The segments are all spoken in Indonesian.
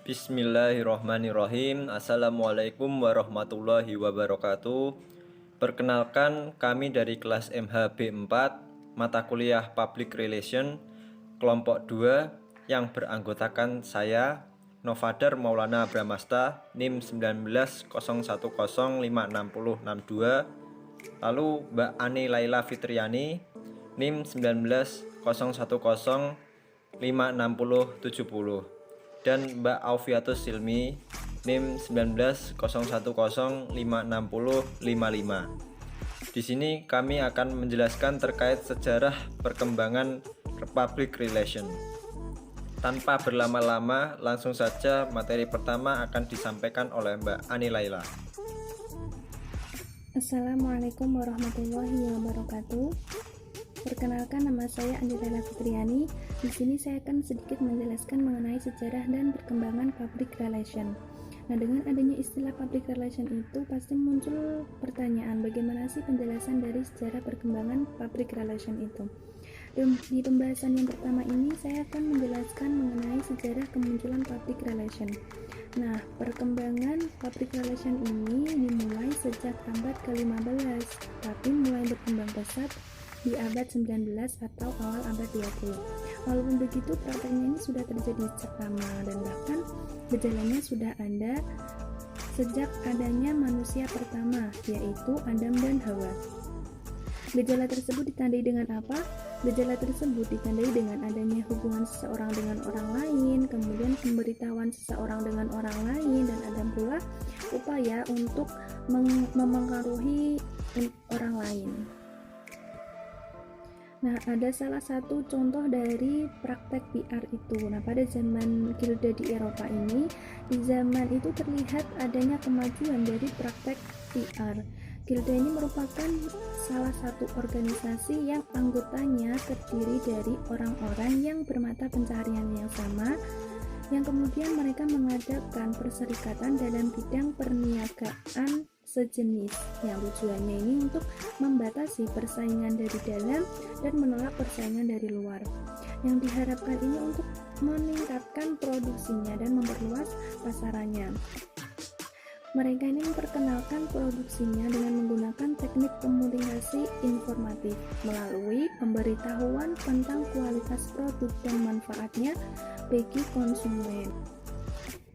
Bismillahirrohmanirrohim. Assalamualaikum warahmatullahi wabarakatuh. Perkenalkan, kami dari kelas MHB 4 mata kuliah Public Relation kelompok 2 yang beranggotakan saya Novadar Maulana Bramasta NIM 1901056062, lalu Mbak Ani Laila Fitriani NIM 1901056070, dan Mbak Aufiatus Silmi NIM 1901056055. Di sini kami akan menjelaskan terkait sejarah perkembangan Public Relation. Tanpa berlama-lama, langsung saja materi pertama akan disampaikan oleh Mbak Ani Laila. Assalamualaikum warahmatullahi wabarakatuh. Perkenalkan, nama saya Andi Laila Fitriani. Di sini saya akan sedikit menjelaskan mengenai sejarah dan perkembangan public relation. Nah, dengan adanya istilah public relation itu pasti muncul pertanyaan, bagaimana sih penjelasan dari sejarah perkembangan public relation itu? Di pembahasan yang pertama ini saya akan menjelaskan mengenai sejarah kemunculan public relation. Nah, perkembangan public relation ini dimulai sejak abad ke-15, tapi mulai berkembang pesat di abad 19 atau awal abad 20. Walaupun begitu, prakteknya ini sudah terjadi sejak lama dan bahkan gejalanya sudah ada sejak adanya manusia pertama, yaitu Adam dan Hawa. Gejala tersebut ditandai dengan apa? Gejala tersebut ditandai dengan adanya hubungan seseorang dengan orang lain, kemudian pemberitahuan seseorang dengan orang lain, dan ada pula upaya untuk memengaruhi orang lain. Nah, ada salah satu contoh dari praktek PR itu. Nah, pada zaman Gilda di Eropa ini, di zaman itu terlihat adanya kemajuan dari praktek PR. Gilda ini merupakan salah satu organisasi yang anggotanya terdiri dari orang-orang yang bermata pencaharian yang sama, yang kemudian mereka mengadakan perserikatan dalam bidang perniagaan sejenis, yang tujuannya ini untuk membatasi persaingan dari dalam dan menolak persaingan dari luar. Yang diharapkan ini untuk meningkatkan produksinya dan memperluas pasarannya. Mereka ini memperkenalkan produksinya dengan menggunakan teknik komunikasi informatif melalui pemberitahuan tentang kualitas produk dan manfaatnya bagi konsumen.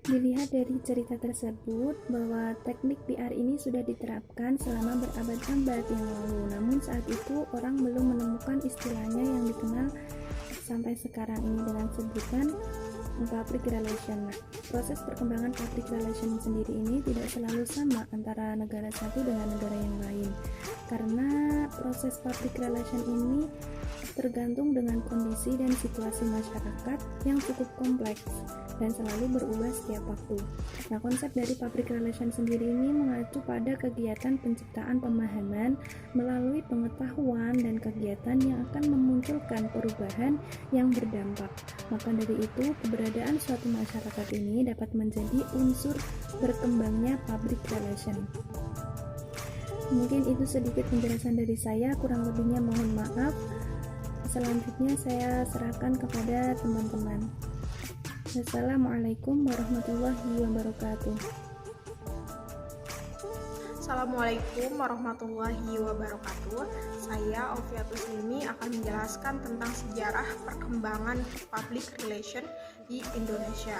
Dilihat dari cerita tersebut bahwa teknik PR ini sudah diterapkan selama berabad-abad yang lalu, namun saat itu orang belum menemukan istilahnya yang dikenal sampai sekarang ini dengan sebutan public relation. Nah, proses perkembangan public relation sendiri ini tidak selalu sama antara negara satu dengan negara yang lain, karena proses public relation ini tergantung dengan kondisi dan situasi masyarakat yang cukup kompleks dan selalu berubah setiap waktu. Nah, konsep dari public relation sendiri ini mengacu pada kegiatan penciptaan pemahaman melalui pengetahuan dan kegiatan yang akan memunculkan perubahan yang berdampak. Maka dari itu, keberadaan suatu masyarakat ini dapat menjadi unsur berkembangnya public relation. Mungkin itu sedikit penjelasan dari saya, kurang lebihnya mohon maaf. Selanjutnya saya serahkan kepada teman-teman. Assalamualaikum warahmatullahi wabarakatuh. Assalamualaikum warahmatullahi wabarakatuh. Saya Aufiatus Silmi akan menjelaskan tentang sejarah perkembangan public relation di Indonesia.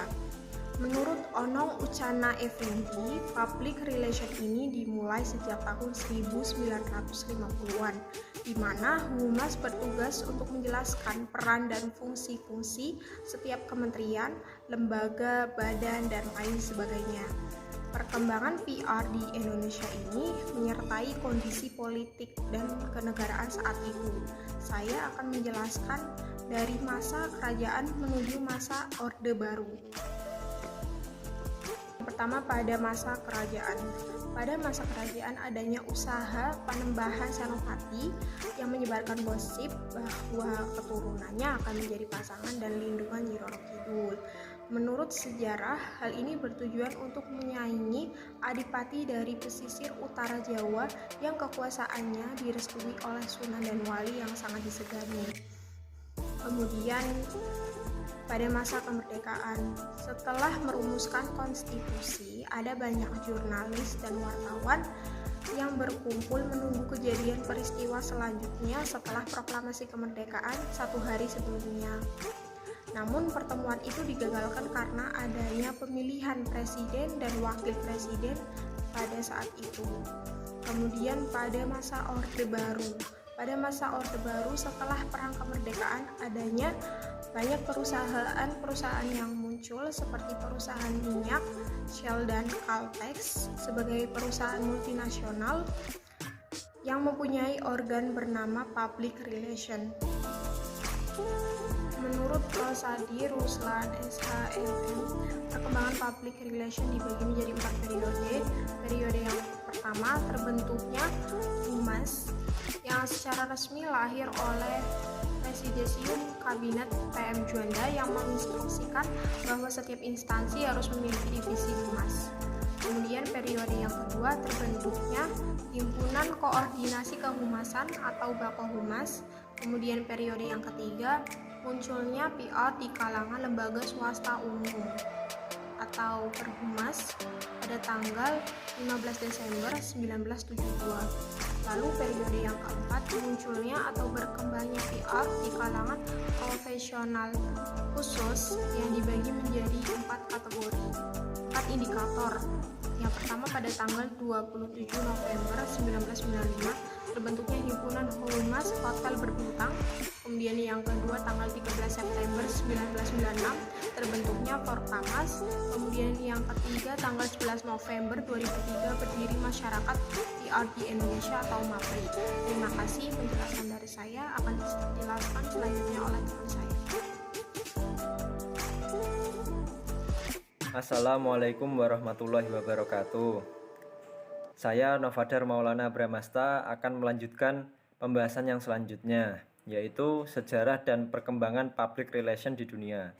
Menurut Onong Ucana Effendi, public relation ini dimulai sejak tahun 1950-an, di mana Humas bertugas untuk menjelaskan peran dan fungsi-fungsi setiap kementerian, lembaga, badan, dan lain sebagainya. Perkembangan PR di Indonesia ini menyertai kondisi politik dan kenegaraan saat itu. Saya akan menjelaskan dari masa kerajaan menuju masa Orde Baru. Pertama, pada masa kerajaan. Pada masa kerajaan adanya usaha Panembahan Senopati yang menyebarkan gosip bahwa keturunannya akan menjadi pasangan dan lindungan Nyi Roro Kidul. Menurut sejarah, hal ini bertujuan untuk menyaingi adipati dari pesisir utara Jawa yang kekuasaannya direstui oleh Sunan dan Wali yang sangat disegani. Kemudian pada masa kemerdekaan. Setelah merumuskan konstitusi, ada banyak jurnalis dan wartawan yang berkumpul menunggu kejadian peristiwa selanjutnya setelah proklamasi kemerdekaan 1 hari sebelumnya. Namun pertemuan itu digagalkan karena adanya pemilihan presiden dan wakil presiden pada saat itu. Kemudian pada masa Orde Baru. Pada masa Orde Baru setelah perang kemerdekaan adanya banyak perusahaan yang muncul seperti perusahaan minyak, Shell dan Caltex sebagai perusahaan multinasional yang mempunyai organ bernama Public Relation. Menurut Rosadi Ruslan SHMM, perkembangan public relation dibagi menjadi 4 periode. Periode yang pertama terbentuknya Humas yang secara resmi lahir oleh Presidium Kabinet PM Juanda yang menginstruksikan bahwa setiap instansi harus memiliki divisi humas. Kemudian periode yang kedua terbentuknya Himpunan Koordinasi Kehumasan atau Bakohumas. Kemudian periode yang ketiga munculnya PR di kalangan lembaga swasta umum atau Perhumas pada tanggal 15 Desember 1972. Lalu periode yang keempat munculnya atau berkembangnya PR di kalangan profesional khusus yang dibagi menjadi 4 kategori, 4 indikator. Yang pertama pada tanggal 27 November 1995 terbentuknya Himpunan Humas Hotel Berbintang. Kemudian yang kedua tanggal 13 September 1996 terbentuknya Forkamas. Kemudian yang ketiga tanggal 11 November 2003 berdiri Masyarakat PR di Indonesia atau MAPRI. Terima kasih, penjelasan dari saya akan dijelaskan selanjutnya oleh teman saya. Assalamualaikum warahmatullahi wabarakatuh. Saya Novadar Maulana Bramasta akan melanjutkan pembahasan yang selanjutnya, yaitu sejarah dan perkembangan public relation di dunia.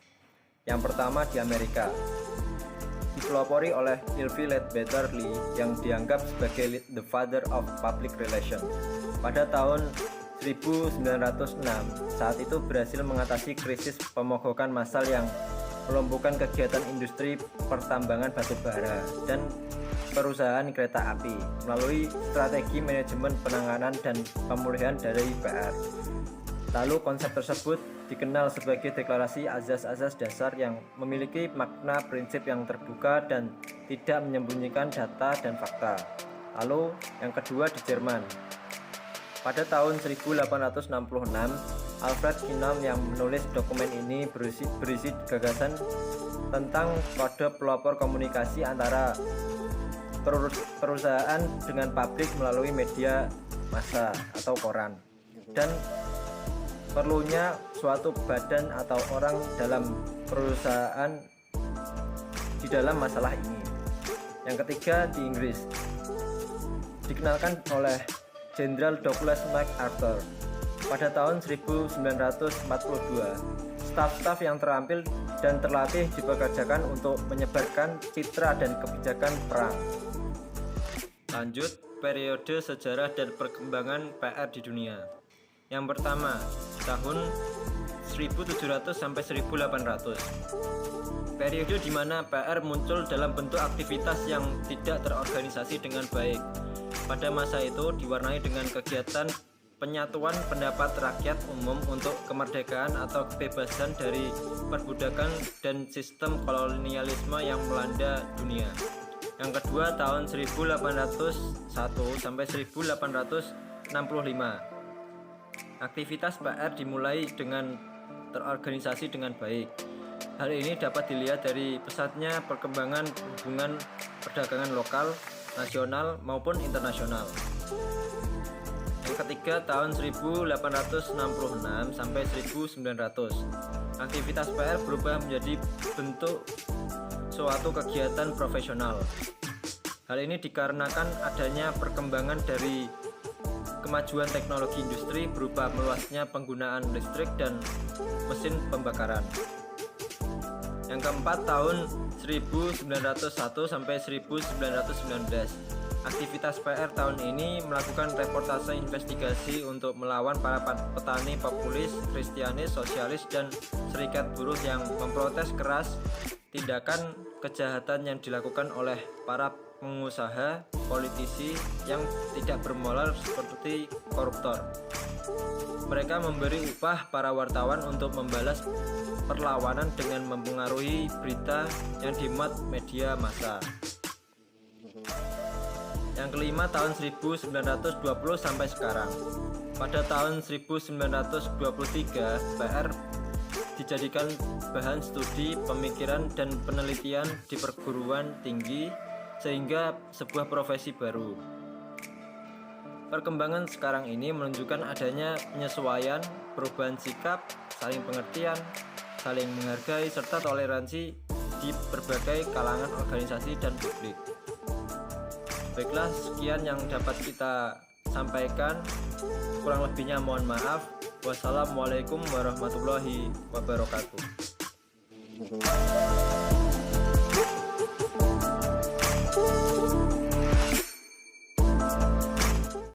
Yang pertama di Amerika, dipelopori oleh Ilvi Ledbetter Lee yang dianggap sebagai the father of public relation. Pada tahun 1906, saat itu berhasil mengatasi krisis pemogokan massal yang melumpuhkan kegiatan industri pertambangan batu bara dan perusahaan kereta api melalui strategi manajemen penanganan dan pemulihan dari PR. Lalu konsep tersebut dikenal sebagai deklarasi azas-azas dasar yang memiliki makna prinsip yang terbuka dan tidak menyembunyikan data dan fakta. Lalu yang kedua di Jerman. Pada tahun 1866, Alfred Kinam yang menulis dokumen ini berisi gagasan tentang kode pelopor komunikasi antara perusahaan dengan publik melalui media massa atau koran, dan perlunya suatu badan atau orang dalam perusahaan di dalam masalah ini. Yang ketiga di Inggris, dikenalkan oleh Jenderal Douglas MacArthur. Pada tahun 1942, staf-staf yang terampil dan terlatih dipekerjakan untuk menyebarkan citra dan kebijakan perang. Lanjut, periode sejarah dan perkembangan PR di dunia. Yang pertama, tahun 1700 sampai 1800. Periode di mana PR muncul dalam bentuk aktivitas yang tidak terorganisasi dengan baik. Pada masa itu diwarnai dengan kegiatan penyatuan pendapat rakyat umum untuk kemerdekaan atau kebebasan dari perbudakan dan sistem kolonialisme yang melanda dunia. Yang kedua tahun 1801 sampai 1865. Aktivitas PR dimulai dengan terorganisasi dengan baik. Hal ini dapat dilihat dari pesatnya perkembangan hubungan perdagangan lokal, nasional maupun internasional. Yang ketiga tahun 1866 sampai 1900. Aktivitas PR berubah menjadi bentuk suatu kegiatan profesional. Hal ini dikarenakan adanya perkembangan dari kemajuan teknologi industri berupa meluasnya penggunaan listrik dan mesin pembakaran. Yang keempat tahun 1901 sampai 1919. Aktivitas PR tahun ini melakukan reportase investigasi untuk melawan para petani populis, Kristianis, sosialis, dan serikat buruh yang memprotes keras tindakan kejahatan yang dilakukan oleh para pengusaha, politisi yang tidak bermoral seperti koruptor. Mereka memberi upah para wartawan untuk membalas perlawanan dengan mempengaruhi berita yang dimuat media massa. Yang kelima, tahun 1920 sampai sekarang. Pada tahun 1923, PR dijadikan bahan studi, pemikiran, dan penelitian di perguruan tinggi sehingga sebuah profesi baru. Perkembangan sekarang ini menunjukkan adanya penyesuaian, perubahan sikap, saling pengertian, saling menghargai, serta toleransi di berbagai kalangan organisasi dan publik. Baiklah, sekian yang dapat kita sampaikan. Kurang lebihnya mohon maaf. Wassalamualaikum warahmatullahi wabarakatuh.